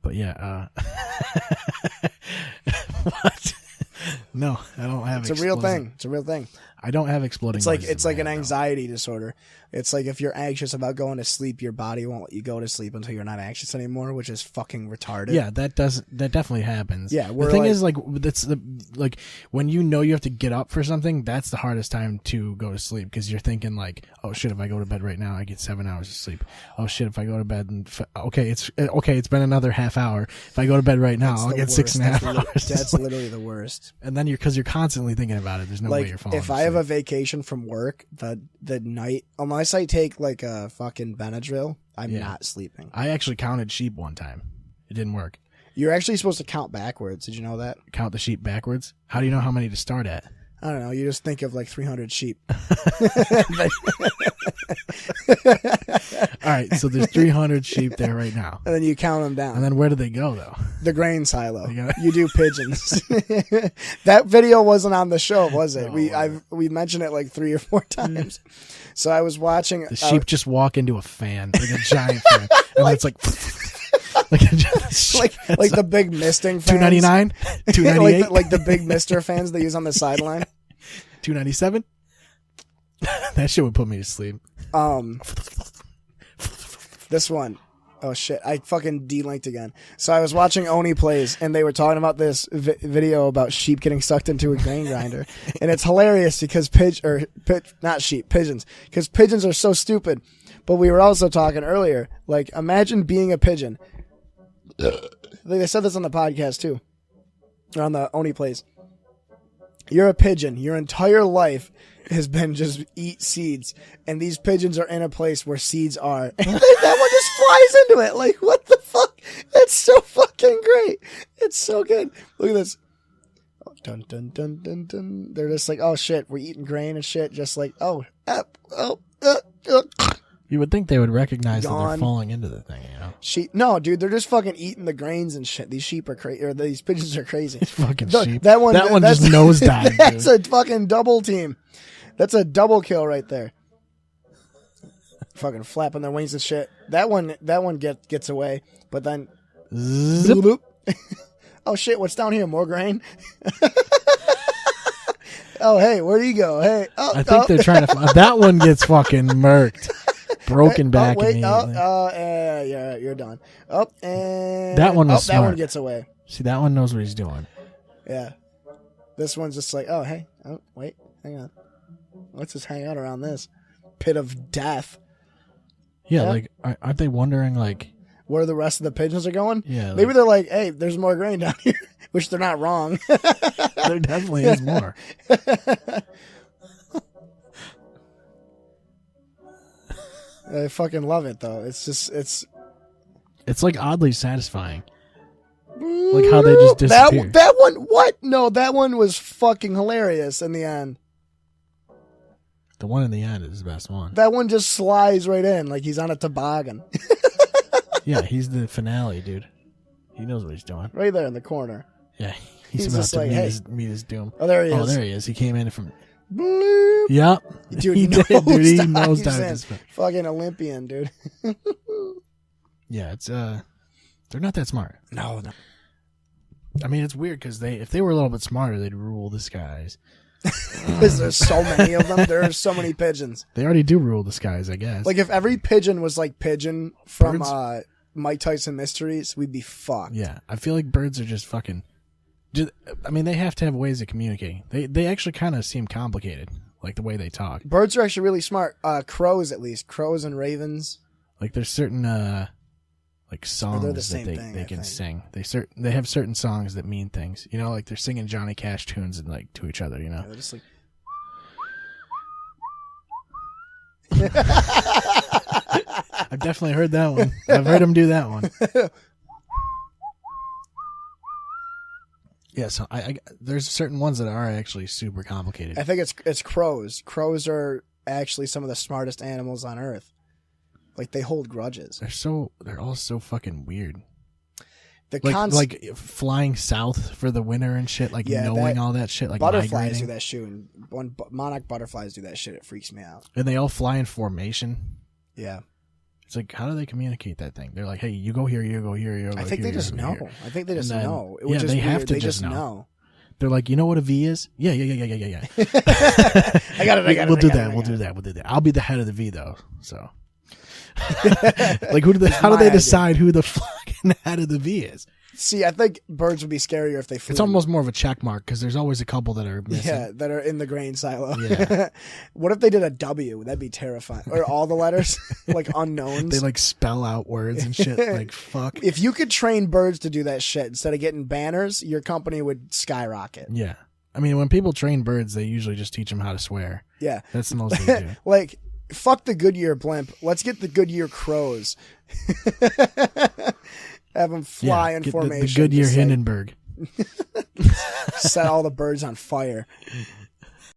But yeah, what? No, I don't have. It's a real thing. It's a real thing. I don't have exploding. It's like an anxiety disorder. It's like if you're anxious about going to sleep, your body won't let you go to sleep until you're not anxious anymore, which is fucking retarded. Yeah, that definitely happens. Yeah, the thing is, like, that's like when you know you have to get up for something, that's the hardest time to go to sleep because you're thinking like, oh shit, if I go to bed right now, I get 7 hours of sleep. Oh shit, if I go to bed and it's been another half hour. If I go to bed right now, I'll get 6.5 hours. That's literally the worst. And then because you're constantly thinking about it, there's no way you're falling. If I have a vacation from work, the night, unless I take like a fucking Benadryl, I'm not sleeping. I actually counted sheep one time. It didn't work. You're actually supposed to count backwards. Did you know that? Count the sheep backwards? How do you know how many to start at? I don't know. You just think of like 300 sheep. All right, so there's 300 sheep there right now. And then you count them down. And then where do they go, though? The grain silo. You do pigeons. That video wasn't on the show, was it? We mentioned it like 3 or 4 times. So I was watching. The sheep just walk into a fan, like a giant fan. And it's like... like the big misting fans. $2.99, $2.98, like the big Mister fans they use on the sideline. $2.97. That shit would put me to sleep. This one. Oh shit! I fucking delinked again. So I was watching Oni Plays, and they were talking about this video about sheep getting sucked into a grain grinder, and it's hilarious because pigeons, because pigeons are so stupid. But we were also talking earlier, like imagine being a pigeon. They said this on the podcast too, or on the Oni Plays. You're a pigeon. Your entire life has been just eat seeds, and these pigeons are in a place where seeds are, and that one just flies into it. Like, what the fuck? That's so fucking great. It's so good. Look at this. Oh, dun dun dun dun dun. They're just like, oh shit, we're eating grain and shit. Just like, You would think they would recognize that they're falling into the thing, you know? No, dude, they're just fucking eating the grains and shit. These sheep are crazy, or these pigeons are crazy. Fucking sheep. That one just nosedived. That's a fucking double team. That's a double kill right there. Fucking flapping their wings and shit. That one gets away, but then Zip. bloop, bloop. Oh shit, what's down here? More grain? Oh hey, where do you go? Hey, I think they're trying to. That one gets fucking murked, broken back immediately. Yeah, you're done. And that one was smart. That one gets away. See, that one knows what he's doing. Yeah, this one's just like, oh hey, oh wait, hang on, let's just hang out around this pit of death. Yeah, like aren't they wondering like where the rest of the pigeons are going? Yeah, maybe they're like, hey, there's more grain down here, which they're not wrong. There definitely is more. I fucking love it though. It's like oddly satisfying. Like how they just disappear. That one, what? No, that one was fucking hilarious in the end. The one in the end is the best one. That one just slides right in like he's on a toboggan. Yeah, he's the finale, dude. He knows what he's doing. Right there in the corner. Yeah, he's about to like, meet his doom. Oh, there he is. Oh, there he is. He came in from... Bloop. Yep. Dude, he did, dude. He knows that. Fucking Olympian, dude. Yeah, it's they're not that smart. No. I mean, it's weird because if they were a little bit smarter, they'd rule the skies. Because there's so many of them. There are so many pigeons. They already do rule the skies, I guess. Like if every pigeon was like Pigeon from Mike Tyson Mysteries, we'd be fucked. Yeah, I feel like birds are just fucking... I mean, they have to have ways of communicating. They actually kind of seem complicated, like the way they talk. Birds are actually really smart. Crows, at least. Crows and ravens. Like there's certain like songs that they can sing. They have certain songs that mean things. You know, like they're singing Johnny Cash tunes and like to each other. You know, they're just like. I've definitely heard that one. I've heard him do that one. Yeah, so there's certain ones that are actually super complicated. I think it's crows. Crows are actually some of the smartest animals on Earth. Like they hold grudges. They're all so fucking weird. Like flying south for the winter and shit. Like knowing all that shit. Like butterflies migrating. do that shit. And monarch butterflies do that shit. It freaks me out. And they all fly in formation. Yeah. It's like, how do they communicate that thing? They're like, hey, you go here, you go here, you go I think here, they just you go know. here. I think they just And then- know. It yeah, was just they have weird. to They just just know. They're like, you know what a V is? Yeah. I got it. We'll do that. I'll be the head of the V though. So, like, how do my they idea. decide who the fucking head of the V is? See, I think birds would be scarier if they flew. It's almost more of a check mark because there's always a couple that are missing. yeah, that are in the grain silo. Yeah. What if they did a W? That'd be terrifying. Or all the letters, like unknowns. They like spell out words and shit. Like, fuck. If you could train birds to do that shit instead of getting banners, your company would skyrocket. Yeah. I mean, when people train birds, they usually just teach them how to swear. Yeah. That's the most they do. Like, fuck the Goodyear blimp. Let's get the Goodyear crows. Have them fly in get formation. The Goodyear just, like, Hindenburg. set all the birds on fire.